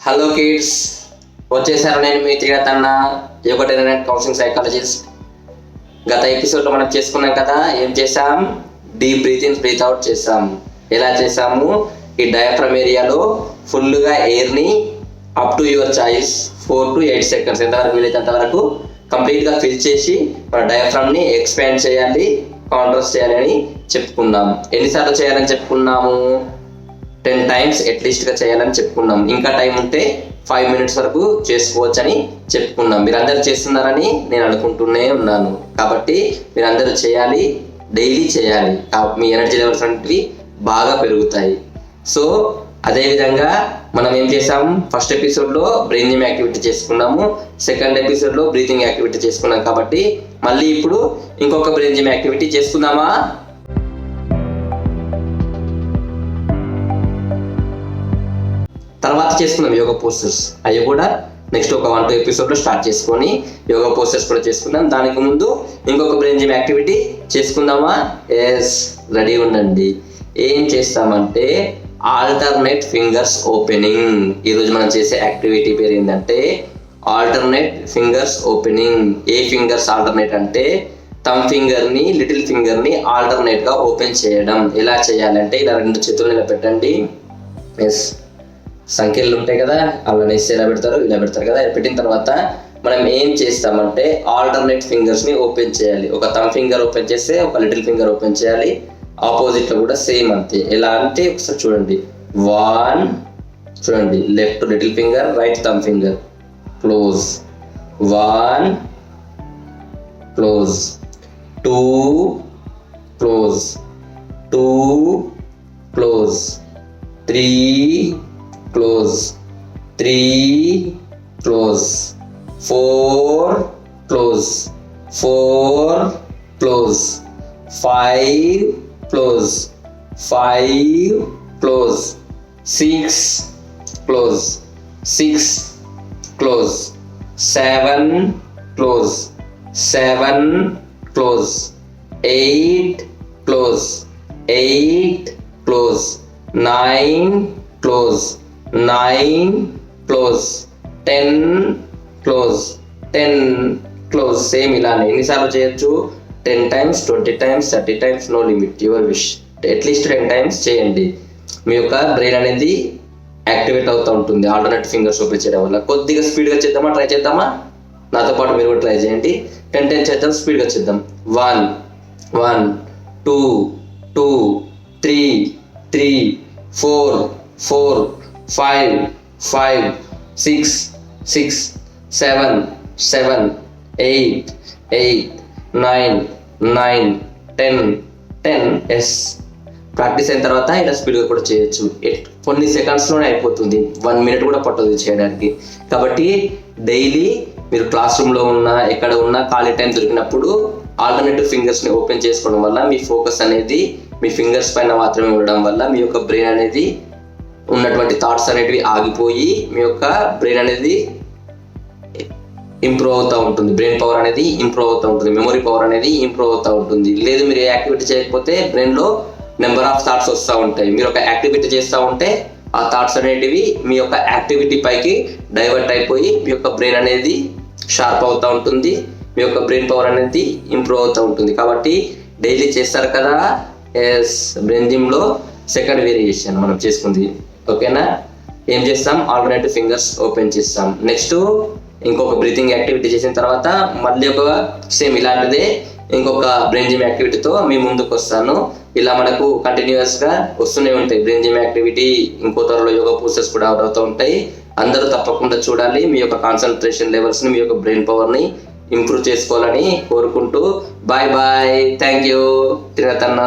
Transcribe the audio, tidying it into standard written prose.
Hello kids, వచ్చేసారు. నేను మీ Trigatanna, yoga trainer and counselling psychologist. గత ఎపిసోడ్లో మనం చేసుకున్నాం కదా, ఏం చేసాం? Deep breath in breath out చేసాం. ఎలా చేసాము? ఈ డయాఫ్రమ్ ఏరియాలో ఫుల్గా ఎయిర్ని up to your choice 4 to 8 seconds ఎంతవరకు వీలైతే అంతవరకు కంప్లీట్గా ఫిల్ చేసి మన డయాఫ్రమ్ని ఎక్స్పాండ్ చేయాలి, కాంట్రాస్ట్ చేయాలని చెప్పుకున్నాం. ఎన్నిసార్లు చేయాలని చెప్పుకున్నాము? 10 times అట్లీస్ట్గా చేయాలని చెప్పుకున్నాం. ఇంకా టైం ఉంటే 5 minutes వరకు చేసుకోవచ్చు అని చెప్పుకున్నాం. మీరందరూ చేస్తున్నారని నేను అనుకుంటూనే ఉన్నాను. కాబట్టి మీరందరూ చేయాలి, డైలీ చేయాలి. మీ ఎనర్జీ లెవెల్స్ అనేవి బాగా పెరుగుతాయి. సో అదేవిధంగా మనం ఏం చేసాం? ఫస్ట్ ఎపిసోడ్లో బ్రెయిన్ జిమ్ యాక్టివిటీ చేసుకున్నాము, సెకండ్ ఎపిసోడ్లో బ్రీతింగ్ యాక్టివిటీ చేసుకున్నాం. కాబట్టి మళ్ళీ ఇప్పుడు ఇంకొక బ్రెయిన్ జిమ్ యాక్టివిటీ చేసుకుందామా? తర్వాత చేసుకున్నాం యోగా పోస్టర్స్. అవి కూడా నెక్స్ట్ ఒక 1-2 ఎపిసోడ్లో స్టార్ట్ చేసుకొని యోగా పోస్టర్స్ కూడా చేసుకుందాం. దానికి ముందు ఇంకొక బ్రెయిన్ జిమ్ యాక్టివిటీ చేసుకుందామా? ఎస్, రెడీ ఉండండి. ఏం చేస్తామంటే ఆల్టర్నేట్ ఫింగర్స్ ఓపెనింగ్. ఈరోజు మనం చేసే యాక్టివిటీ పేరు ఏంటంటే ఆల్టర్నేట్ ఫింగర్స్ ఓపెనింగ్. ఏ ఫింగర్స్ ఆల్టర్నేట్ అంటే థమ్ ఫింగర్ని, లిటిల్ ఫింగర్ని ఆల్టర్నేట్గా ఓపెన్ చేయడం. ఎలా చేయాలంటే ఇలా 2 చేతులు ఇలా పెట్టండి. ఎస్, సంఖ్యలు ఉంటాయి కదా, అలా నెక్స్ట్ ఇలా పెడతారు, ఇలా పెడతారు కదా. పెట్టిన తర్వాత మనం ఏం చేస్తామంటే ఆల్టర్నేట్ ఫింగర్స్ని ఓపెన్ చేయాలి. ఒక థమ్ ఫింగర్ ఓపెన్ చేస్తే ఒక లిటిల్ ఫింగర్ ఓపెన్ చేయాలి. ఆపోజిట్లో కూడా సేమ్ అంతే. ఎలా అంటే ఒకసారి చూడండి. 1, చూడండి, left little finger, right thumb finger, close. 1, close. 2, close. 2, close. 3, close. 3, close. 4, close. 4, close. 5, close. 5, close. 6, close. 6, close. 7, close. 7, close. 8, close. 8, close. 9, close. 9, close. 10, close. 10, close. Same ఇలానే ఎన్నిసార్లు చేయొచ్చు? 10 times, 20 times, 30 times, no limit, your wish. At least 10 times చేయండి. మీ యొక్క brain అనేది activate అవుతూ ఉంటుంది alternate fingers open చేయడం వల్ల. కొద్దిగా స్పీడ్గా చేద్దామా? ట్రై చేద్దామా? నాతో పాటు మీరు కూడా ట్రై చేయండి. 10 చేద్దాం, స్పీడ్గా చేద్దాం. 1, 1, 2, 2, 3, 3, 4, 4, 5, 5, 6, 6, 7, 7, 8, 8, 9, 9, 10, 10. ఎస్, ప్రాక్టీస్ అయిన తర్వాత ఇలా స్పీడ్గా కూడా చేయొచ్చు. కొన్ని సెకండ్స్లోనే అయిపోతుంది. 1 minute కూడా పట్టదు చేయడానికి. కాబట్టి డైలీ మీరు క్లాస్ రూమ్లో ఉన్నా, ఎక్కడ ఉన్నా, ఖాళీ టైం దొరికినప్పుడు ఆల్టర్నేటివ్ ఫింగర్స్ని ఓపెన్ చేసుకోవడం వల్ల మీ ఫోకస్ అనేది మీ ఫింగర్స్ పైన మాత్రమే ఉండడం వల్ల మీ యొక్క బ్రెయిన్ అనేది ఉన్నటువంటి థాట్స్ అనేటివి ఆగిపోయి మీ యొక్క బ్రెయిన్ అనేది ఇంప్రూవ్ అవుతూ ఉంటుంది. బ్రెయిన్ పవర్ అనేది ఇంప్రూవ్ అవుతూ ఉంటుంది. మెమొరీ పవర్ అనేది ఇంప్రూవ్ అవుతూ ఉంటుంది. లేదు మీరు ఏ యాక్టివిటీ చేయకపోతే బ్రెయిన్లో నెంబర్ ఆఫ్ థాట్స్ వస్తూ ఉంటాయి. మీరు ఒక యాక్టివిటీ చేస్తూ ఉంటే ఆ థాట్స్ అనేటివి మీ యొక్క యాక్టివిటీ పైకి డైవర్ట్ అయిపోయి మీ యొక్క బ్రెయిన్ అనేది షార్ప్ అవుతూ ఉంటుంది. మీ యొక్క బ్రెయిన్ పవర్ అనేది ఇంప్రూవ్ అవుతూ ఉంటుంది. కాబట్టి డైలీ చేస్తారు కదా. ఎస్, బ్రెయిన్ జిమ్లో సెకండ్ వేరియేషన్ మనం చేసుకుంది. ఓకేనా? ఏం చేస్తాం? ఆల్టర్నేటివ్ ఫింగర్స్ ఓపెన్ చేస్తాం. నెక్స్ట్ ఇంకొక బ్రీతింగ్ యాక్టివిటీ చేసిన తర్వాత మళ్ళీ ఒక సేమ్ ఇలాంటిదే ఇంకొక బ్రెయిన్ జిమ్ యాక్టివిటీతో మీ ముందుకు వస్తాను. ఇలా మనకు కంటిన్యూస్గా వస్తూనే ఉంటాయి బ్రెయిన్ జిమ్ యాక్టివిటీ. ఇంకో త్వరలో యోగా పోస్టర్స్ కూడా అవుతూ ఉంటాయి. అందరూ తప్పకుండా చూడాలి. మీ యొక్క కాన్సన్ట్రేషన్ లెవెల్స్ని, మీ యొక్క బ్రెయిన్ పవర్ని ఇంప్రూవ్ చేసుకోవాలని కోరుకుంటూ బాయ్ బాయ్. Thank you. త్రిగతన్న.